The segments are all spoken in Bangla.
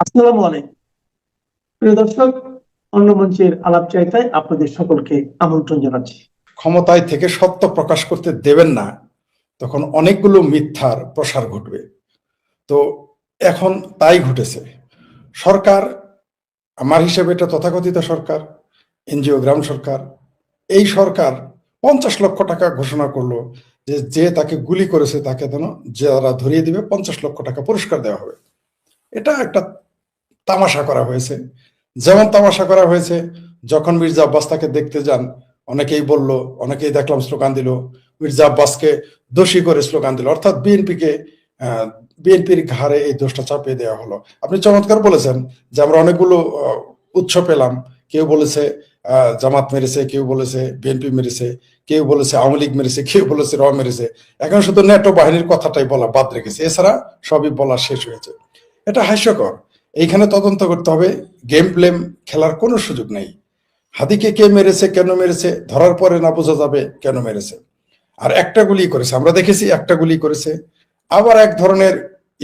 আসসালামু আলাইকুম প্রিয় দর্শক, অন্য মঞ্চের আলাপচারিতায় আপনাদের সকলকে আমন্ত্রণ জানাচ্ছি। ক্ষমতায় থেকে সত্য প্রকাশ করতে দেবেন না, তখন অনেকগুলো মিথ্যার প্রসার ঘটবে। তো এখন তাই ঘটেছে। সরকার, আমার হিসেবে এটা তথাকথিত সরকার, এনজিওগ্রাম সরকার, এই সরকার 50 লক্ষ টাকা ঘোষণা করলো যে যে তাকে গুলি করেছে তাকে যেন যারা ধরিয়ে দিবে 50 লক্ষ টাকা পুরস্কার দেওয়া হবে। এটা একটা তামাশা করা হয়েছে। যেমন তামাশা করা হয়েছে, যখন মির্জা আব্বাস তাকে দেখতে যান, অনেকেই দেখলাম স্লোগান দিল, মির্জা আব্বাসকে দোষী করে স্লোগান দিল, অর্থাৎ বিএনপির ঘাড়ে এই দোষটা চাপিয়ে দেওয়া হলো। আপনি চমৎকার বলেছেন যে আমরা অনেকগুলো উৎস পেলাম। কেউ বলেছে জামাত মেরেছে, কেউ বলেছে বিএনপি মেরেছে, কেউ বলেছে আওয়ামী লীগ মেরেছে, কেউ বলেছে র মেরেছে। এখন শুধু ন্যাটো বাহিনীর কথাটাই বলা বাদ রেখেছে, এছাড়া সবই বলা শেষ হয়েছে। এটা হাস্যকর। এইখানে তদন্ত করতে হবে, গেম প্লেম খেলার কোনো সুযোগ নেই। হাদিকে কে মেরেছে, কেন মেরেছে, ধরার পরে না বোঝা যাবে কেন মেরেছে। আর একটা গুলি করেছে, আমরা দেখেছি একটা গুলি করেছে। আবার এক ধরনের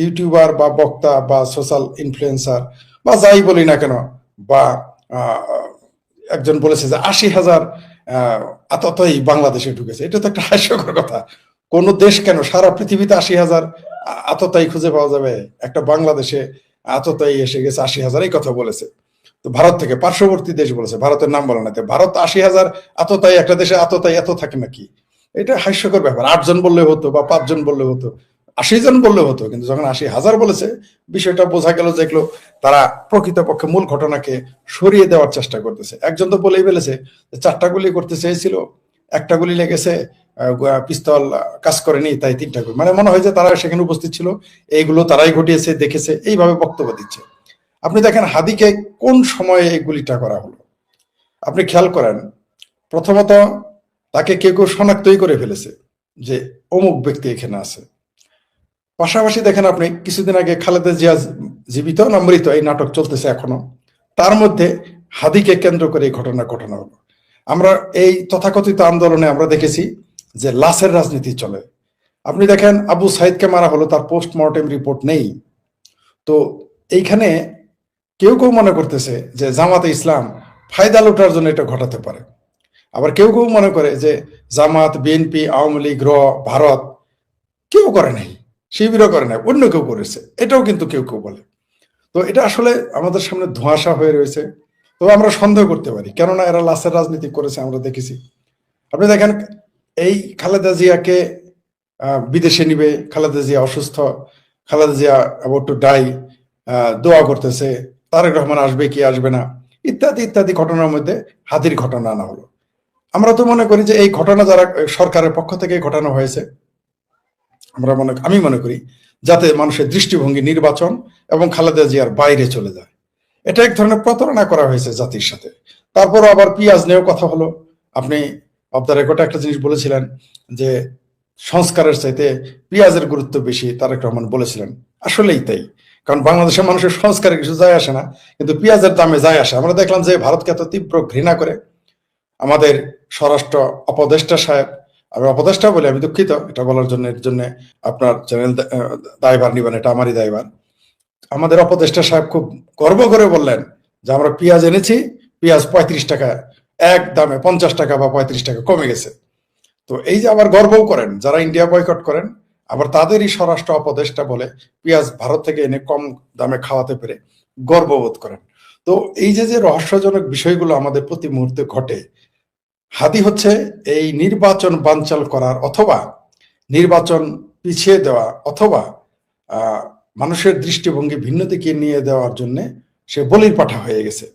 ইউটিউবার বা বক্তা বা সোশ্যাল ইনফ্লুয়েন্সার বা যাই বলি না কেন, বা একজন বলেছে যে 80,000 আততায়ী বাংলাদেশে ঢুকেছে। এটা তো একটা হাস্যকর কথা। কোন দেশ কেন, সারা পৃথিবীতে 80,000 আততায়ী খুঁজে পাওয়া যাবে? একটা বাংলাদেশে আততায়ী এসে গেছে 80,000, এই কথা বলেছে। তো ভারত থেকে পার্শ্ববর্তী দেশ বলেছে, ভারতের নাম বলে না। ভারত 80,000 আততায়ী, একটা দেশে আততায়ী এত থাকে নাকি? এটা হাস্যকর ব্যাপার। 8 জন বললে হতো বা 5 জন বললে হতো, 80 জন বললে হতো, কিন্তু যখন 80,000 বলেছে, বিষয়টা বোঝা গেল যে এগুলো তারা প্রকৃতপক্ষে মূল ঘটনাকে সরিয়ে দেওয়ার চেষ্টা করতেছে। একজন তো বলেই ফেলেছে 4টা গুলি করতে চেয়েছিল, একটা গুলি লেগেছে, পিস্তল কাজ করেনি, তাই 3টা গুলি। মানে মনে হয় যে তারা সেখানে উপস্থিত ছিল, এইগুলো তারাই ঘটিয়েছে, দেখেছে, এইভাবে বক্তব্য দিচ্ছে। আপনি দেখেন হাদিকে কোন সময়ে এই গুলিটা করা হলো, আপনি খেয়াল করেন। প্রথমত তাকে কেউ কেউ শনাক্তই করে ফেলেছে যে অমুক ব্যক্তি এখানে আছে। পাশাপাশি দেখেন আপনি, কিছুদিন আগে খালেদা জিয়া জীবিত না মৃত এই নাটক চলতেছে এখনো, তার মধ্যে হাদিকে কেন্দ্র করে এই ঘটনা হলো। আমরা এই তথাকথিত আন্দোলনে আমরা দেখেছি যে লাশের রাজনীতি চলে। আপনি দেখেন আবু সাইদকে মারা হলো, তার পোস্টমর্টেম রিপোর্ট নেই। তো এইখানে কেউ কেউ মনে করতেছে যে জামাতে ইসলাম ফায়দা লুটার জন্য এটা ঘটাতে পারে। আবার কেউ কেউ মনে করে যে জামাত, বিএনপি, আওয়ামী লীগ, ভারত কেউ করে নাই, শিবিরও করে নাই, অন্য কেউ করেছে, এটাও কিন্তু কেউ কেউ বলে। তো এটা আসলে আমাদের সামনে ধোঁয়াশা হয়ে রয়েছে। তো আমরা সন্দেহ করতে পারি, কেননা এরা লাশের রাজনীতি করেছে, আমরা দেখেছি। আপনি দেখেন এই খালেদা জিয়াকে বিদেশে নিবে, খালেদা জিয়া অসুস্থ, Khaleda Zia about to die, দোয়া করতেছে, তারেক রহমান আসবে কি আসবে না, ইত্যাদি ইত্যাদি ঘটনার মধ্যে হাদির ঘটনা আনা হলো। আমরা তো মনে করি যে এই ঘটনা যারা সরকারের পক্ষ থেকে ঘটানো হয়েছে, আমি মনে করি যাতে মানুষের দৃষ্টিভঙ্গি নির্বাচন এবং খালেদা জিয়ার বাইরে চলে যায়। এটা এক ধরনের প্রতারণা করা হয়েছে জাতির সাথে। তারপরও আবার পিয়াজ নিয়েও কথা হলো। আপনি অফ দ্য রেকর্ডে একটা জিনিস বলেছিলেন যে সংস্কারের চাইতে পেঁয়াজের গুরুত্ব বেশি, তারেক রহমান বলেছিলেন। আসলেই তাই, কারণ বাংলাদেশের মানুষের সংস্কারে কিছু যায় আসে না, কিন্তু পেঁয়াজের দামে যায় আসে। আমরা দেখলাম যে ভারতকে এত তীব্র ঘৃণা করে আমাদের স্বরাষ্ট্র উপদেষ্টা সাহেব, আমি উপদেষ্টা বলি, আমি দুঃখিত এটা বলার জন্য, এর জন্য আপনার চ্যানেল দায়ভার নিবেন, এটা আমারই দায়ভার। আমাদের উপদেষ্টা সাহেব খুব গর্ব করে বললেন যে আমরা পেঁয়াজ এনেছি, পেঁয়াজ 35 টাকা, এক দামে 50 টাকা বা 35 টাকা কমে গেছে। তো এই যে আবার গর্বও করেন, যারা ইন্ডিয়া বয়কট করেন, আবার তাদেরই স্বরাষ্ট্র উপদেষ্টা বলে পেঁয়াজ ভারত থেকে এনে কম দামে খাওয়াতে পেরে গর্ববোধ করেন। তো এই যে যে রহস্যজনক বিষয়গুলো আমাদের প্রতি মুহূর্তে ঘটে, হাদি হচ্ছে এই নির্বাচন বানচাল করার, অথবা নির্বাচন পিছিয়ে দেওয়া, অথবা মানুষের দৃষ্টিভঙ্গি ভিন্ন দিকে নিয়ে দেওয়ার জন্য সে বলির পাঠা হয়ে গেছে।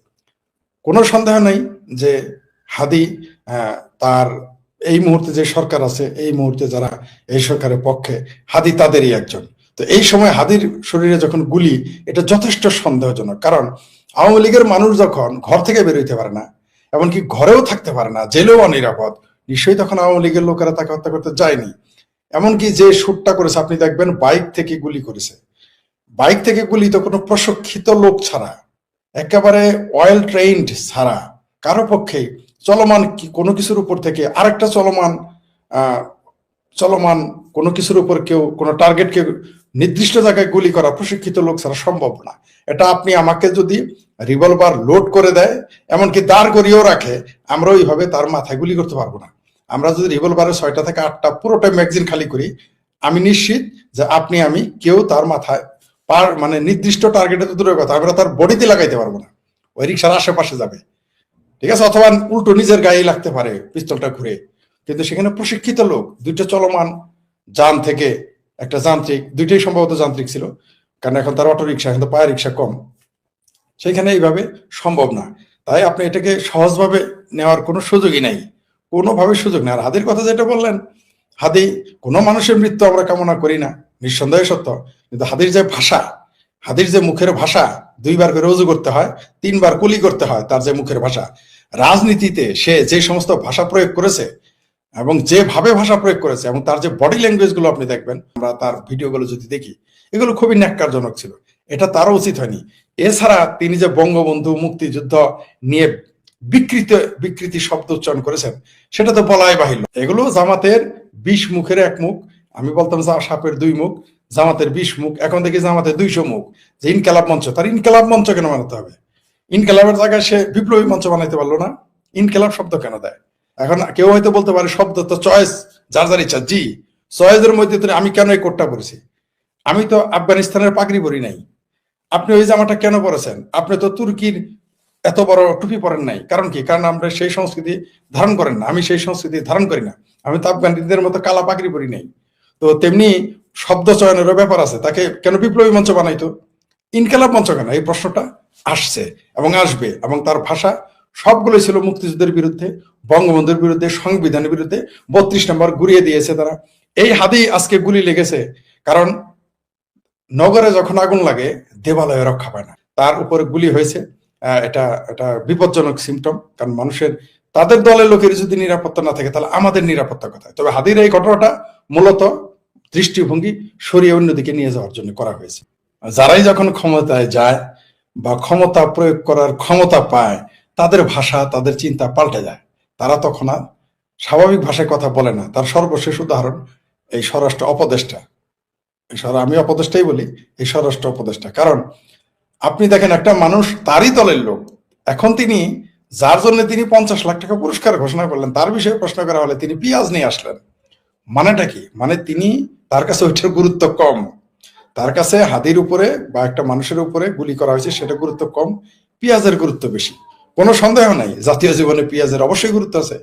কোনো সন্দেহ নেই যে হাদি, তার এই মুহূর্তে যে সরকার আছে, এই মুহূর্তে যারা এই সরকারের পক্ষে, হাদি তাদেরই একজন। তো এই সময় হাদির শরীরে যখন গুলি, এটা যথেষ্ট সন্দেহজনক। কারণ আওয়ামী লীগের মানুষ যখন ঘর থেকে বেরোইতে পারে না, এমনকি ঘরেও থাকতে পারে না, জেলেও অনিরাপদ, নিশ্চয়ই তখন আওয়ামী লীগের লোকেরা তাকে হত্যা করতে যায়নি। এমনকি যে শুটটা করেছে, আপনি দেখবেন বাইক থেকে গুলি করেছে। বাইক থেকে গুলি তো কোনো প্রশিক্ষিত লোক ছাড়া, একেবারে ওয়েল ট্রেইনড ছাড়া কারো পক্ষেই চলমান কোনো কিছুর উপর থেকে আরেকটা চলমান চলমান কোনো কিছুর উপর কেউ কোনো টার্গেটকে নির্দিষ্ট জায়গায় গুলি করা প্রশিক্ষিত লোক ছাড়া সম্ভব না। এটা আপনি আমাকে যদি রিভলভার লোড করে দেয়, এমনকি দাঁড় করিয়েও রাখে, আমরা ওইভাবে তার মাথায় গুলি করতে পারবো না। আমরা যদি রিভলভারের 6টা থেকে 8টা পুরোটা ম্যাগাজিন খালি করি, আমি নিশ্চিত যে আপনি আমি কেউ তার মাথায় মানে নির্দিষ্ট টার্গেটে তো দূরের কথা, আমরা তার বডিতে লাগাইতে পারবো না, ওই রিক্সার আশেপাশে যাবে, ঠিক আছে, অথবা উল্টো নিজের গায়ে লাগতে পারে পিস্তলটা ঘুরে। কিন্তু সেখানে প্রশিক্ষিত লোক, দুইটা চলমান যান থেকে একটা যান্ত্রিক, দুইটাই সম্ভবত যান্ত্রিক ছিল, কারণ এখন তার অটো রিক্সা, এখন তো পায়ে রিক্সা কম, সেখানে এইভাবে সম্ভব না। তাই আপনি এটাকে সহজভাবে নেওয়ার কোনো সুযোগই নাই, কোনোভাবে সুযোগ নেই। আর হাদির কথা যেটা বললেন, হাদি, কোনো মানুষের মৃত্যু আমরা কামনা করি না, নিঃসন্দেহে সত্য, কিন্তু হাদির যে ভাষা, হাদির যে মুখের ভাষা, 2বার করে ওযু করতে হয়, 3বার কুলি করতে হয়, তার যে মুখের ভাষা, রাজনীতিতে সে যে সমস্ত ভাষা প্রয়োগ করেছে এবং যেভাবে ভাষা প্রয়োগ করেছে এবং তার যে বডি ল্যাঙ্গুয়েজ গুলো আপনি দেখবেন, আমরা তার ভিডিওগুলো যদি দেখি, এগুলো খুবই ন্যাক্কারজনক ছিল, এটা তারও উচিত হয়নি। এছাড়া তিনি যে বঙ্গবন্ধু মুক্তিযুদ্ধ নিয়ে বিকৃতি শব্দ উচ্চারণ করেছেন, সেটা তো বলাই বাহিল্য। এগুলো জামাতের 20 মুখের এক মুখ, আমি বলতাম সাপের 2 মুখ, জামাতের 20 মুখ, এখন দেখি জামাতের 200 মুখ। যে ইনকালাব মঞ্চ, তার ইনকালাব মঞ্চ কেন বানাতে হবে? ইনকালাবের জায়গায় সে বিপ্লবী মঞ্চ বানাইতে পারলো না, ইনকালাব শব্দ কেন দেয়? এখন কেউ হয়তো বলতে পারে শব্দ তো চয়েস, যার যার ইচ্ছা। জি, চয়েসের মধ্যে তো আমি কেন এই কোটটা পরেছি? আমি তো আফগানিস্তানের পাগড়ি পরি নাই, আপনি ওই জামাটা কেন পরেছেন? আপনি তো তুর্কির এত বড় টুপি পরেন নাই, কারণ কি? কারণ আমরা সেই সংস্কৃতি ধারণ করেন না, আমি সেই সংস্কৃতি ধারণ করি না, আমি তো আফগানিদের মতো কালা পাগড়ি পরি নাই। তো তেমনি শব্দ চয়নেরও ব্যাপার আছে, তাকে কেন বিপ্লবী মঞ্চ বানাইতো, ইনকালাব মঞ্চ কেন? এই প্রশ্নটা আসছে এবং আসবে। এবং তার ভাষা সবগুলোই ছিল মুক্তিযুদ্ধের বিরুদ্ধে, বঙ্গবন্ধুর বিরুদ্ধে, সংবিধানের বিরুদ্ধে। 32 নম্বর ঘুরিয়ে দিয়েছে তারা। এই হাদি আজকে গুলি লেগেছে কারণ নগরে যখন আগুন লাগে দেবালয়ে রক্ষা পায় না, তার উপরে গুলি হয়েছে। এটা এটা বিপজ্জনক সিমটম, কারণ মানুষের, তাদের দলের লোকের যদি নিরাপত্তা না থাকে, তাহলে আমাদের নিরাপত্তা কোথায়? তবে হাদির এই ঘটনাটা মূলত দৃষ্টিভঙ্গি সরিয়ে অন্যদিকে নিয়ে যাওয়ার জন্য করা হয়েছে। যারাই যখন ক্ষমতায় যায় বা ক্ষমতা প্রয়োগ করার ক্ষমতা পায়, তাদের ভাষা, তাদের চিন্তা পাল্টে যায়। তারা তখন আর স্বাভাবিক ভাষায় কথা বলে না। তার সর্বশেষ উদাহরণ এই স্বরাষ্ট্র উপদেষ্টা, আমি অপদেষ্টাই বলি, এই স্বরাষ্ট্র উপদেষ্টা। কারণ আপনি দেখেন, একটা মানুষ তারই দলের লোক, এখন তিনি যার জন্য তিনি 50 লাখ টাকা পুরস্কার ঘোষণা করলেন, তার বিষয়ে প্রশ্ন করা হলে তিনি পেঁয়াজ নিয়ে আসলেন। মানেটা কি? মানে তিনি, তার কাছে ওইটার গুরুত্ব কম, তার কাছে হাদির উপরে বা একটা মানুষের উপরে গুলি করা হয়েছে সেটা গুরুত্ব কম, পেঁয়াজের গুরুত্ব বেশি। কোনো সন্দেহ নাই, জাতীয় জীবনে পেঁয়াজের অবশ্যই গুরুত্ব আছে,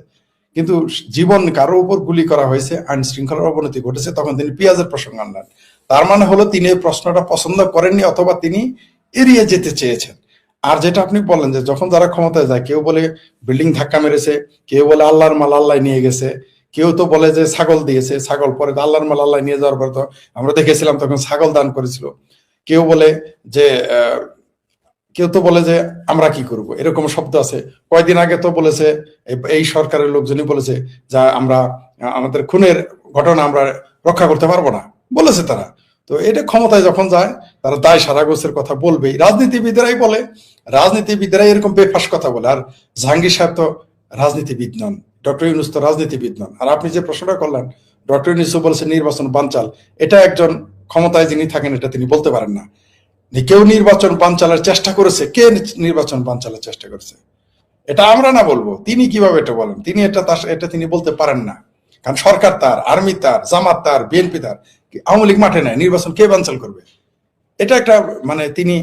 কিন্তু জীবন কারো উপর গুলি করা হয়েছে, আইন শৃঙ্খলার অবনতি ঘটেছে, তখন তিনি পেঁয়াজের প্রসঙ্গ আনলেন। তার মানে হলো তিনি এই প্রশ্নটা পছন্দ করেননি, অথবা তিনি এড়িয়ে যেতে চেয়েছেন। আর যেটা আপনি বললেন যে যখন যারা ক্ষমতায় যায়, কেউ বলে বিল্ডিং ধাক্কা মেরেছে, কেউ বলে আল্লাহর মাল আল্লাহ নিয়ে গেছে, কেউ তো বলে যে ছাগল দিয়েছে, ছাগল পরে আল্লাহর মাল আল্লাহ নিয়ে যাওয়ার পর তো আমরা দেখেছিলাম তখন ছাগল দান করেছিল। কেউ বলে যে কেউ তো বলে যে আমরা কি করব, এরকম শব্দ আছে। কয়েকদিন আগে তো বলেছে, এই সরকারের লোকজনই বলেছে যা আমরা আমাদের খুনের ঘটনা আমরা রক্ষা করতে পারবো না, বলেছে তারা। তো এটা ক্ষমতায় যখন যায় তারা দায় সারা গোছের কথা বলবেই। রাজনীতিবিদরাই বলে, রাজনীতিবিদরাই এরকম বেফাস কথা বলে। আর জাহাঙ্গীর সাহেব তো রাজনীতিবিদ নন, ডক্টর ইউনূস তো রাজনীতিবিদ নন। আর আপনি যে প্রশ্নটা করলেন, ডক্টর ইউনূস বলেছে নির্বাচন বানচাল, এটা একজন ক্ষমতায় যিনি থাকেন এটা তিনি বলতে পারেন না। কেউ নির্বাচন বানচালের চেষ্টা করেছে? কে নির্বাচন বানচালের চেষ্টা করেছে? এটা আমরা না বলবো, তিনি কিভাবে এটা বলেন? তিনি এটা তিনি বলতে পারেন না, কারণ সরকার তার, আর্মি তার, জামাত তার, বিএনপি তার। আওয়ামী লীগ মাঠে নেয়, নির্বাচন কে বানচাল করবে? এটা একটা মানে তিনি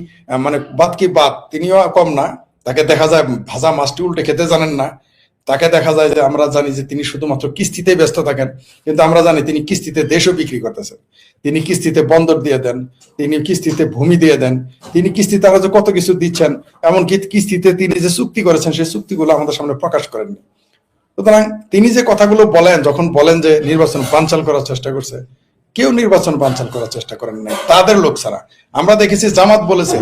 মানে বাদ কি বাদ, তিনিও কম না। তাকে দেখা যায় ভাজা মাছটি উল্টে খেতে জানেন না। তাকে দেখা যায় যে আমরা জানি যে তিনি শুধুমাত্র কিস্তিতে ব্যস্ত থাকেন, কিন্তু আমরা জানি তিনি কিস্তিতে দেশও বিক্রি করতেছেন, তিনি কিস্তিতে বন্দর দিয়ে দেন, তিনি কিস্তিতে ভূমি দিয়ে দেন, তিনি কিস্তিতে আরো যে কত কিছু দিচ্ছেন, এমনকি কিস্তিতে তিনি যে চুক্তি করেছেন সেই চুক্তিগুলো আমাদের সামনে প্রকাশ করেননি। সুতরাং তিনি যে কথাগুলো বলেন, যখন বলেন যে নির্বাচন বানচাল করার চেষ্টা করছে, কেউ নির্বাচন বানচাল করার চেষ্টা করেন নাই তাদের লোক ছাড়া। আমরা দেখেছি জামাত বলেছে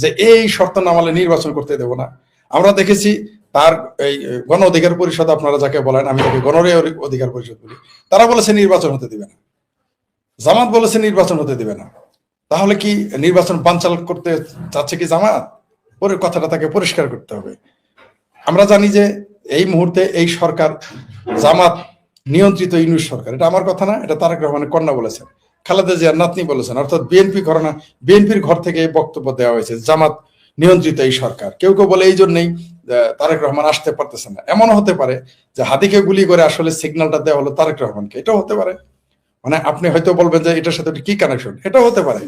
যে এই শর্ত না মানলে নির্বাচন করতে দেব না। আমরা দেখেছি তার এই গণ অধিকার পরিষদ, আপনারা যাকে বলেন, আমি তাকে গণ অধিকার পরিষদ বলি, তারা বলেছে নির্বাচন হতে দিবে না। জামাত বলেছে নির্বাচন হতে দিবে না। তাহলে কি নির্বাচন বানচাল করতে চাচ্ছে কি জামাত? পরে কথাটা তাকে পরিষ্কার করতে হবে। আমরা জানি যে এই মুহূর্তে এই সরকার জামাত নিয়ন্ত্রিত ইউনূস সরকার, এটা আমার কথা না, এটা তারেক রহমানের কন্যা বলেছেন। খালেদা জিয়ার নাতনি বলেছেন, অর্থাৎ বিএনপি ঘরানা, বিএনপির ঘর থেকে এই বক্তব্য দেওয়া হয়েছে, জামাত নিয়ন্ত্রিত এই সরকার। কেউ কেউ বলে এই জন্যই তারেক রহমান আসতে পারতেছে না। এমনও হতে পারে যে হাদিকে গুলি করে আসলে সিগন্যালটা দেওয়া হলো তারেক রহমানকে, এটাও হতে পারে। মানে আপনি হয়তো বলবেন যে এটার সাথে কি কানেকশন, এটাও হতে পারে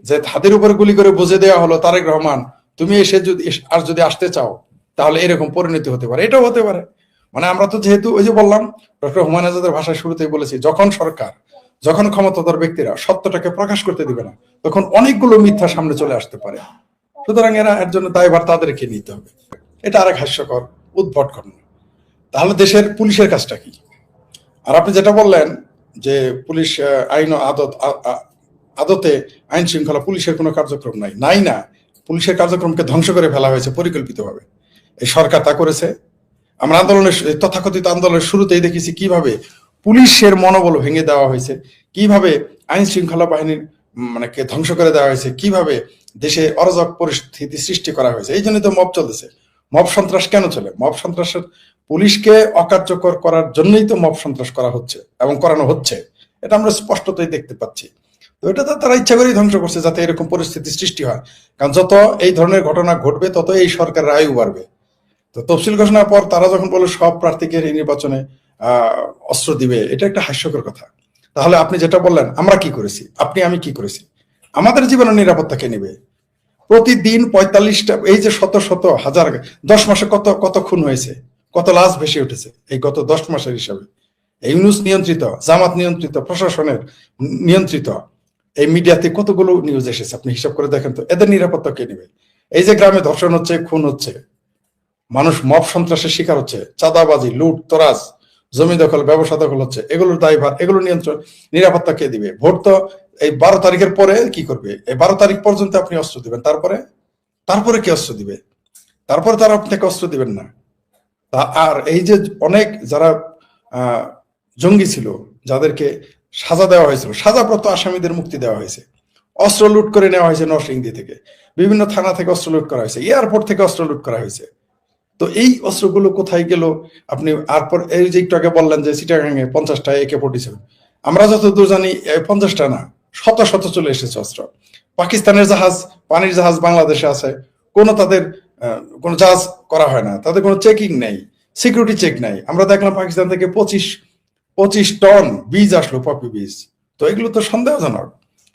যে হাদির উপরে গুলি করে বুঝে দেওয়া হলো তারেক রহমান তুমি এসে যদি আসতে চাও তাহলে এরকম পরিণতি হতে পারে, এটাও হতে পারে। মানে আমরা তো যেহেতু ওই যে বললাম, ডক্টর হুমায়ুন আজাদের ভাষায় শুরুতেই বলেছি, যখন ক্ষমতাধর ব্যক্তিরা সত্যটাকে প্রকাশ করতে দিবে না, তখন অনেকগুলো মিথ্যা সামনে চলে আসতে পারে। সুতরাং এর জন্য দায়ভার তাদেরকে নিতে হবে। এটা আরেক হাস্যকর উদ্ভট ঘটনা। তাহলে দেশের পুলিশের কাজটা কি? আর আপনি যেটা বললেন যে পুলিশ আইন আদতে আইন শৃঙ্খলা, পুলিশের কোনো কার্যক্রম নাই না। পুলিশের কার্যক্রমকে ধ্বংস করে ফেলা হয়েছে পরিকল্পিতভাবে, এই সরকার তা করেছে। আমরা তথাকথিত আন্দোলনের শুরুতেই দেখেছি কিভাবে পুলিশের মনোবল ভেঙে দেওয়া হয়েছে, কিভাবে আইন শৃঙ্খলা বাহিনীর মানে কে ধ্বংস করে দেওয়া হয়েছে, কিভাবে দেশে অরাজক পরিস্থিতি সৃষ্টি করা হয়েছে। এই জন্যই তো মব চলতেছে। মব সন্ত্রাস কেন চলে? মব সন্ত্রাসের পুলিশকে অকার্যকর করার জন্যই তো মব সন্ত্রাস করা হচ্ছে এবং করানো হচ্ছে, এটা আমরা স্পষ্টতই দেখতে পাচ্ছি। তো এটা তো তারা ইচ্ছা করেই ধ্বংস করছে যাতে এরকম পরিস্থিতি সৃষ্টি হয়। কারণ যত এই ধরনের ঘটনা ঘটবে তত এই সরকারের আয়ু বাড়বে। তো তফসিল ঘোষণার পর তারা যখন বলল সব প্রার্থীকে এই নির্বাচনে অস্ত্র দিবে, এটা একটা হাস্যকর কথা। তাহলে আপনি যেটা বললেন আমরা কি করেছি, আমি কি করেছি? আমাদের জীবনের নিরাপত্তা কে নেবে? প্রতিদিন 45টা, এই যে শত শত হাজার, 10 মাসে কত খুন হয়েছে, কত লাশ ভেসে উঠেছে এই গত 10 মাসের হিসাবে। এই ইউনূস নিয়ন্ত্রিত, জামাত নিয়ন্ত্রিত, প্রশাসনের নিয়ন্ত্রিত এই মিডিয়াতে কতগুলো নিউজ এসেছে, আপনি হিসাব করে দেখেন তো। এদের নিরাপত্তা কে নেবে? এই যে গ্রামে ধর্ষণ হচ্ছে, খুন হচ্ছে, মানুষ মব সন্ত্রাসের শিকার হচ্ছে, চাঁদাবাজি, লুট তরাজ, জমি দখল, ব্যবসা দখল হচ্ছে, এগুলোর দায়ভার, এগুলো নিরাপত্তা কে দিবে? ভোট তো এই 12 তারিখের পরে কি করবে? এই 12 তারিখ পর্যন্ত আপনি অস্ত্র দিবেন, তারপরে কি অস্ত্র দিবে? তারপরে তারা আপনাকে অস্ত্র দিবেন না। আর এই যে অনেক যারা জঙ্গি ছিল, যাদেরকে সাজা দেওয়া হয়েছিল, সাজাপ্রাপ্ত আসামিদের মুক্তি দেওয়া হয়েছে, অস্ত্র লুট করে নেওয়া হয়েছে নরসিংদী থেকে, বিভিন্ন থানা থেকে অস্ত্র লুট করা হয়েছে, এয়ারপোর্ট থেকে অস্ত্র লুট করা হয়েছে। তো এই অস্ত্রগুলো কোথায় গেল? আপনি আরপর এই যে একটু আগে বললেন যে চিটাগাঙে 50টা AK-47, আমরা যতদূর জানি 50টা না, শত শত চলে এসেছে অস্ত্র। পাকিস্তানের জাহাজ, পানির জাহাজ বাংলাদেশে আছে, তাদের কোনো জাহাজ করা হয় না, তাদের কোনো চেকিং নেই, সিকিউরিটি চেক নাই। আমরা দেখলাম পাকিস্তান থেকে 25 টন বীজ আসলো, পপি বীজ। তো এগুলো তো সন্দেহজনক।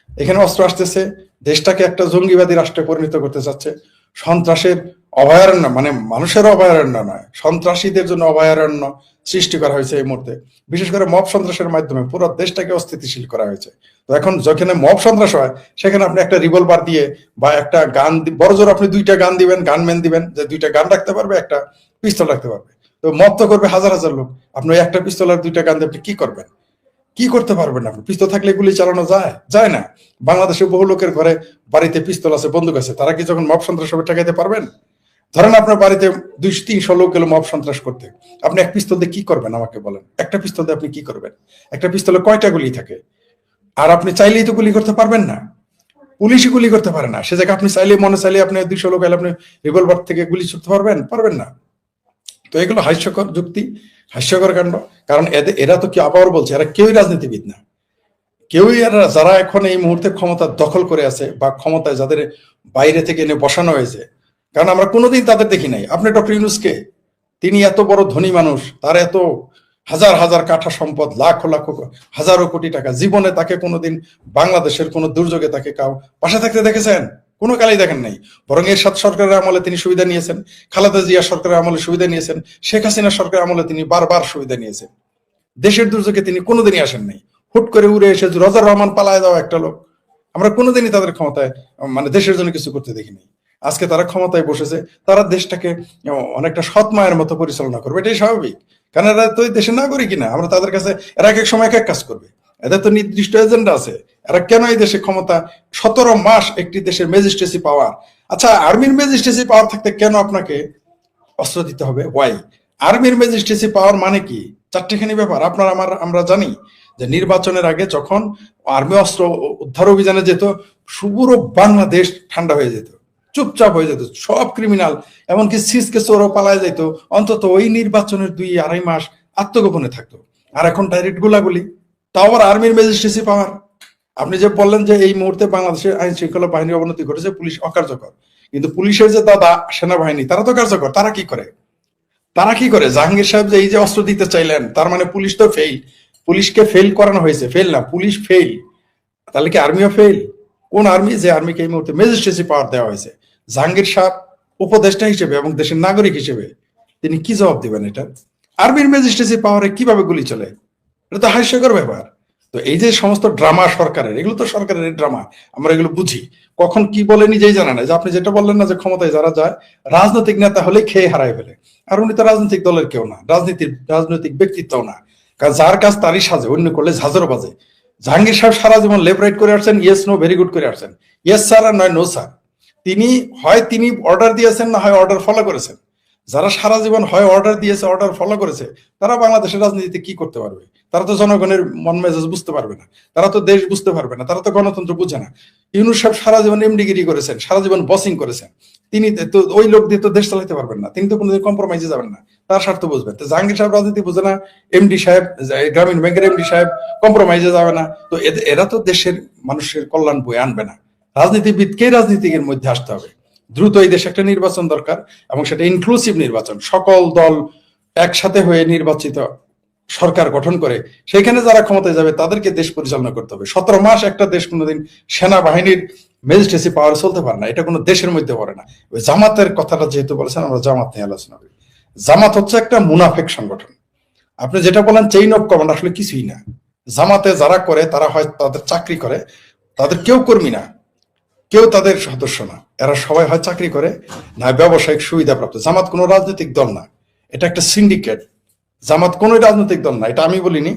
এখানে অস্ত্র আসতেছে, দেশটাকে একটা জঙ্গিবাদী রাষ্ট্রে পরিণত করতে চাচ্ছে। সন্ত্রাসের অভয়ারণ্য, মানে মানুষের অভয়ারণ্য নয়, সন্ত্রাসীদের জন্য অভয়ারণ্য সৃষ্টি করা হয়েছে এই মুহূর্তে। বিশেষ করে মব সন্ত্রাসের মাধ্যমে পুরো দেশটাকে অস্থিতিশীল করা হয়েছে। তো এখন যেখানে মব সন্ত্রাস হয় সেখানে আপনি একটা রিভলভার দিয়ে বা একটা গান, বড় জোর আপনি 2টা গান দিবেন, গানম্যান দিবেন, যে 2টা গান রাখতে পারবে, একটা পিস্তল রাখতে পারবে। তো মব তো করবে হাজার হাজার লোক, আপনি একটা পিস্তল আর 2টা গান দিয়ে আপনি কি করবেন? কি করতে পারবেন? আপনি পিস্তল থাকলে গুলি চালানো যায় না। বাংলাদেশে বহু লোকের ঘরে বাড়িতে পিস্তল আছে, বন্দুক আছে, তারা কি যখন মব সন্ত্রাস হবে ঠেকাইতে পারবেন? ধরেন আপনার বাড়িতে 200-300 লোক এলো মব সন্ত্রাস করতে, আপনি এক পিস্তল দিয়ে কি করবেন আমাকে বলেন? একটা পিস্তল দিয়ে আপনি কি করবেন? একটা পিস্তলে কয়টা গুলি থাকে? আর আপনি চাইলেই তো গুলি করতে পারবেন না, পুলিশই গুলি করতে পারে না। সে জায়গায় আপনি চাইলে, মনে চাইলে আপনি 200 লোক এলে আপনি রিভলভার থেকে গুলি ছুটতে পারবেন না। তো এগুলো হাস্যকর যুক্তি, হাস্যকর কাণ্ড। কারণ এরা তো কি, আবার বলছে, এরা কেউই রাজনীতিবিদ না, কেউই। এরা যারা এখন এই মুহূর্তে ক্ষমতা দখল করে আছে বা ক্ষমতায় যাদের বাইরে থেকে এনে বসানো হয়েছে, কারণ আমরা কোনোদিন তাদের দেখি নাই। আপনি ডক্টর ইউনূসকে, তিনি এত বড় ধনী মানুষ, তার এত হাজার হাজার কাঠা সম্পদ, লাখ লাখ হাজারো কোটি টাকা, জীবনে তাকে কোনোদিন বাংলাদেশের কোন দুর্যোগে তাকে পাশে থাকতে দেখেছেন? কোনো কালেই দেখেন নাই। বরং এরশাদ সরকারের আমলে তিনি সুবিধা নিয়েছেন, খালেদা জিয়া সরকারের আমলে সুবিধা নিয়েছেন, শেখ হাসিনা সরকারের আমলে তিনি বারবার সুবিধা নিয়েছেন। দেশের দুর্যোগে তিনি কোনোদিনই আসেন নাই। হুট করে উড়ে এসে রজার রহমান পালায় যাওয়া একটা লোক, আমরা কোনোদিনই তাদের ক্ষমতায়, মানে দেশের জন্য কিছু করতে দেখিনি। আজকে তারা ক্ষমতায় বসেছে, তারা দেশটাকে অনেকটা সৎ মায়ের মতো পরিচালনা করবে, এটাই স্বাভাবিক। কারণ এরা তো দেশের নাগরিকই না। আমরা তাদের কাছে, এরা এক এক সময় এক এক কাজ করবে, এদের তো নির্দিষ্ট এজেন্ডা আছে। এরা কেন এই দেশে ক্ষমতা 17 মাস একটি দেশের ম্যাজিস্ট্রেসি পাওয়ার, আচ্ছা আর্মির ম্যাজিস্ট্রেসি পাওয়ার থাকতে কেন আপনাকে অস্ত্র দিতে হবে? ওয়াই? আর্মির ম্যাজিস্ট্রেসি পাওয়ার মানে কি? চারটেখানি ব্যাপার আমরা জানি যে নির্বাচনের আগে যখন আর্মি অস্ত্র উদ্ধার অভিযানে যেত, পুরো বাংলাদেশ ঠান্ডা হয়ে যেত, চুপচাপ হয়ে যেত, সব ক্রিমিনাল এমনকি সিসকে চোরও পালায় যেত। অন্তত ওই নির্বাচনের 2-2.5 মাস আত্মগোপনে থাকতো। আর এখন ডাইরেক্ট গোলাগুলি, তাও আবার আর্মির ম্যাজিস্ট্রেসি পাওয়ার। আপনি যে বললেন যে এই মুহূর্তে বাংলাদেশের আইন শৃঙ্খলা বাহিনীর অবনতি ঘটেছে, পুলিশ অকার্যকর, কিন্তু পুলিশের যে দাদা সেনাবাহিনী তারা তো কার্যকর, তারা কি করে? তারা কি করে? জাহাঙ্গীর সাহেব যে এই যে অস্ত্র দিতে চাইলেন, তার মানে পুলিশ তো ফেল, পুলিশকে ফেল করানো হয়েছে। ফেল না, পুলিশ ফেল। তাহলে কি আর্মিও ফেল? কোন আর্মি যে আর্মিকে এই মুহূর্তে ম্যাজিস্ট্রেসি পাওয়ার দেওয়া হয়েছে? জাহাঙ্গীর সাহেব উপদেষ্টা হিসেবে এবং দেশের নাগরিক হিসেবে তিনি কি জবাব দিবেন? এটা আর্মির ম্যাজিস্ট্রেসি পাওয়ারে কিভাবে গুলি চলে? এটা তো হাস্যকর ব্যাপার। তো এই যে সমস্ত ড্রামা সরকারের, এগুলো তো সরকারের ড্রামা, আমরা এগুলো বুঝি। কখন কি বলে নিজেই জানা না। যে আপনি যেটা বললেন না যে ক্ষমতায় যারা যায় রাজনৈতিক নেতা হলে খেয়ে হারায় ফেলে, আর উনি তো রাজনৈতিক দলের কেউ না, রাজনৈতিক ব্যক্তিত্বও না। কারণ যার কাজ তারই সাজে, অন্য করলে ঝাঁঝরও বাজে। জাহাঙ্গীর সাহেব সারা জীবন লেফট রাইট করে আসছেন, ইয়েস নো ভেরি গুড করে আসছেন। ইয়েস স্যার আর নয় নো স্যার। তিনি অর্ডার দিয়েছেন, না হয় অর্ডার ফলো করেছেন। যারা সারা জীবন হয় অর্ডার দিয়েছে, অর্ডার ফলো করেছে, তারা বাংলাদেশের রাজনীতিতে কি করতে পারবে? তারা তো জনগণের মন মেজাজ বুঝতে পারবে না, তারা তো দেশ বুঝতে পারবে না, তারা তো গণতন্ত্র বুঝে না। ইউনূস সাহেব সারা জীবন এমডিগিরি করেছেন, সারা জীবন বসিং করেছেন। তিনি তো ওই লোক দিয়ে তো দেশ চালাতে পারবেন না, তিনি তো কোনোদিন কম্প্রোমাইজে যাবেন না, তার স্বার্থ বুঝবেন। তো জাহাঙ্গীর সাহেব রাজনীতি বুঝে না, এমডি সাহেব, গ্রামীণ ব্যাংকের এমডি সাহেব কম্প্রোমাইজে যাবে না। তো এরা তো দেশের মানুষের কল্যাণ বয়ে আনবে না। রাজনীতিবিদকে রাজনীতির মধ্যে আসতে হবে। দ্রুত এই দেশে একটা নির্বাচন দরকার, এবং সেটা ইনক্লুসিভ নির্বাচন, সকল দল একসাথে হয়ে নির্বাচিত সরকার গঠন করে সেখানে যারা ক্ষমতায় যাবে তাদেরকে দেশ পরিচালনা করতে হবে। 17 মাস একটা দেশ কোনোদিন সেনাবাহিনীর ম্যাজিস্ট্রেসি পাওয়ার চলতে পারে না, এটা কোনো দেশের মধ্যে পড়ে না। ওই জামাতের কথাটা যেহেতু বলেছেন, আমরা জামাত নিয়ে আলোচনা করি। জামাত হচ্ছে একটা মুনাফেক সংগঠন। আপনি যেটা বলেন চেইন অফ কমান্ড, আসলে কিছুই না। জামাতে যারা করে তারা হয় তাদের চাকরি করে, তাদের কেউ কর্মী না, কেউ তাদের সদস্য না, এরা সবাই হয় চাকরি করে না ব্যবসায়িক সুবিধা প্রাপ্ত। জামাত কোনো রাজনৈতিক দল না, এটা একটা সিন্ডিকেট। জামাত কোনো রাজনৈতিক দল না, এটা আমি বলিনি।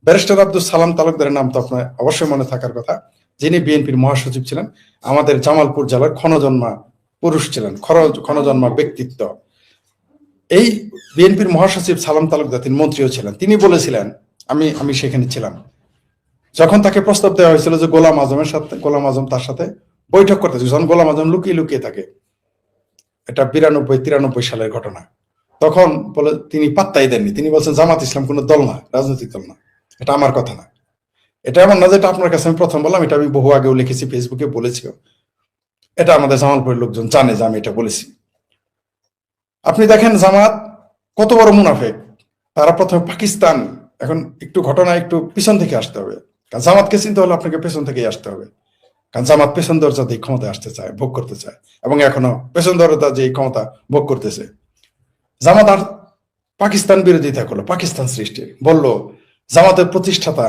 ব্যারিস্টার আব্দুল সালাম তালুকদারের নাম তো আপনার অবশ্যই মনে থাকার কথা, যিনি বিএনপির মহাসচিব ছিলেন, আমাদের জামালপুর জেলার ক্ষণজন্মা পুরুষ ছিলেন, ক্ষণজন্মা ব্যক্তিত্ব। এই বিএনপির মহাসচিব সালাম তালুকদার তিনি মন্ত্রীও ছিলেন। তিনি বলেছিলেন, আমি সেখানে ছিলাম, যখন তাকে প্রস্তাব দেওয়া হয়েছিল যে গোলাম আজম তার সাথে বৈঠক করতেছে, যখন গোলাম আজম লুকিয়ে লুকিয়ে থাকে, এটা 92-93 সালের ঘটনা, তখন বলে তিনি পাত্তাই দেননি। তিনি বলছেন জামাত ইসলাম কোনো দল না, রাজনৈতিক দল না। এটা আমার কথা না, এটা এমন না যে এটা আপনার কাছে আমি প্রথম বললাম, এটা আমি বহু আগেও লিখেছি, ফেসবুকে বলেছিও। এটা আমাদের জামালপুরের লোকজন জানে যে আমি এটা বলেছি। আপনি দেখেন জামাত কত বড় মুনাফেক। তারা প্রথমে পাকিস্তান, এখন একটু ঘটনা একটু পিছন থেকে আসতে হবে, কারণ জামাতকে চিনতে হলে আপনাকে পেছন থেকেই আসতে হবে। কারণ জামাত পেছন দরজা দিয়ে ক্ষমতায় আসতে চায়, ভোগ করতে চায়, এবং এখনো পেছন দরজা যে ক্ষমতা ভোগ করতেছে। জামাত আর পাকিস্তান বিরোধিতা করলো, পাকিস্তান সৃষ্টির বলল। জামাতের প্রতিষ্ঠাতা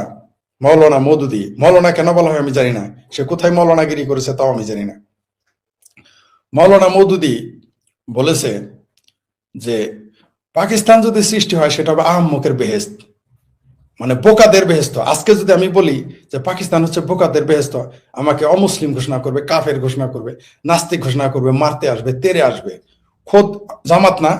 মৌলানা মওদুদী, মৌলানা কেন বলা হয় আমি জানি না, সে কোথায় মৌলানাগিরি করেছে তাও আমি জানি না। মৌলানা মওদুদী বলেছে যে পাকিস্তান যদি সৃষ্টি হয় সেটা হবে আহম্মকের বেহেশত, মানে বোকাদের বেহেস্ত। আজকে যদি আমি বলি যে পাকিস্তান হচ্ছে বোকাদের বেহেস্ত, আমাকে অমুসলিম ঘোষণা করবে, কাফের ঘোষণা করবে, নাস্তিক ঘোষণা করবে, মারতে আসবে, তেরে আসবে। খোদ জামাত না,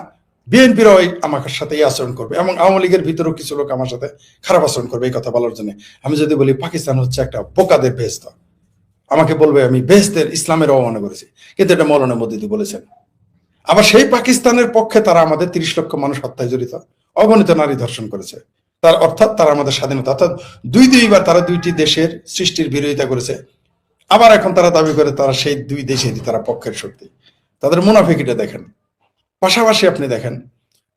বিএনপির আমার সাথে এই আচরণ করবে, এবং আওয়ামী লীগের ভিতরেও কিছু লোক আমার সাথে খারাপ আচরণ করবে এই কথা বলার জন্য। আমি যদি বলি পাকিস্তান হচ্ছে একটা বোকাদের বেহেস্ত, আমাকে বলবে আমি বেহেস্তের ইসলামের অবমাননা করেছি। কিন্তু এটা মৌলানা মওদুদী বলেছেন। আবার সেই পাকিস্তানের পক্ষে তারা আমাদের 30 লক্ষ মানুষ হত্যায় জড়িত, অগণিত নারী ধর্ষণ করেছে। তার অর্থাৎ তারা আমাদের স্বাধীনতা, অর্থাৎ দুইবার তারা দুইটি দেশের সৃষ্টির বিরোধিতা করেছে। আবার এখন তারা দাবি করে তারা সেই দুই দেশেরই তারা পক্ষের শক্তি। তাদের মুনাফিকিটা দেখেন। পাশাপাশি আপনি দেখেন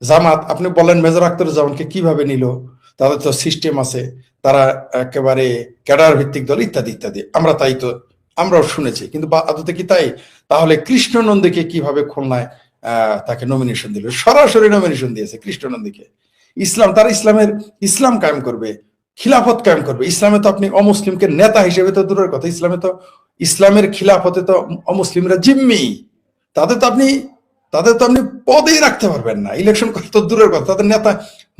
জামাত, আপনি বলেন মেজর আখতারুজ্জামানকে কিভাবে নিল, তাদের তো সিস্টেম আছে, তারা একেবারে ক্যাডার ভিত্তিক দল ইত্যাদি ইত্যাদি, আমরাও শুনেছি, কিন্তু আদতে কি তাই? তাহলে কৃষ্ণ নন্দীকে কিভাবে খুলনায় তাকে নমিনেশন দিল? সরাসরি নমিনেশন দিয়েছে কৃষ্ণ নন্দীকে। তারা ইসলাম কায়েম করবে, খিলাফত কায়েম করবে। ইসলামে তো আপনি অমুসলিমকে নেতা হিসেবে তো দূরের কথা, ইসলামের খিলাফতে তো অমুসলিমরা জিম্মি, তাদের তো আপনি পদেই রাখতে পারবেন না, ইলেকশন করতে তো দূরের কথা, তাদের নেতা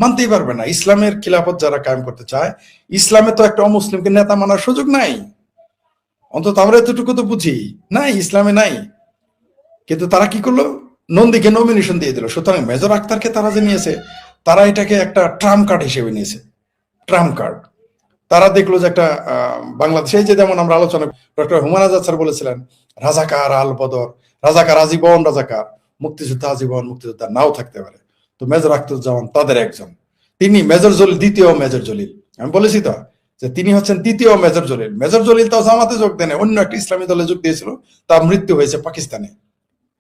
মানতেই পারবেন না। ইসলামের খিলাফত যারা কায়েম করতে চায়, ইসলামে তো একটা অমুসলিমকে নেতা মানার সুযোগ নাই, অন্তত আমরা এতটুকু তো বুঝি নাই, ইসলামে নাই। কিন্তু তারা কি করলো, নন্দীকে নমিনেশন দিয়ে দিল। সুতরাং মেজর আখতারকে তারা যে নিয়েছে, তারা এটাকে একটা ট্রাম্প কার্ড হিসেবে নিয়েছে, ট্রাম্প কার্ড। তারা দেখলো যে একটা বাংলাদেশে, যে যেমন আমরা আলোচনা, ডক্টর হুমায়ুন আজাদ স্যার বলেছিলেন রাজাকার আল বদর, রাজাকার আজীবন রাজাকার, মুক্তিযোদ্ধা আজীবন মুক্তিযোদ্ধা নাও থাকতে পারে। তো মেজর আখতারুজ্জামান তাদের একজন, তিনি মেজর জলিল, দ্বিতীয় মেজর জলিল। আমি বলেছি তো, যে তিনি হচ্ছেন দ্বিতীয় মেজর জলিল। মেজর জলিল তাও জামাতে যোগ দেন, অন্য একটা ইসলামী দলে যোগ দিয়েছিল, তার মৃত্যু হয়েছে পাকিস্তানে।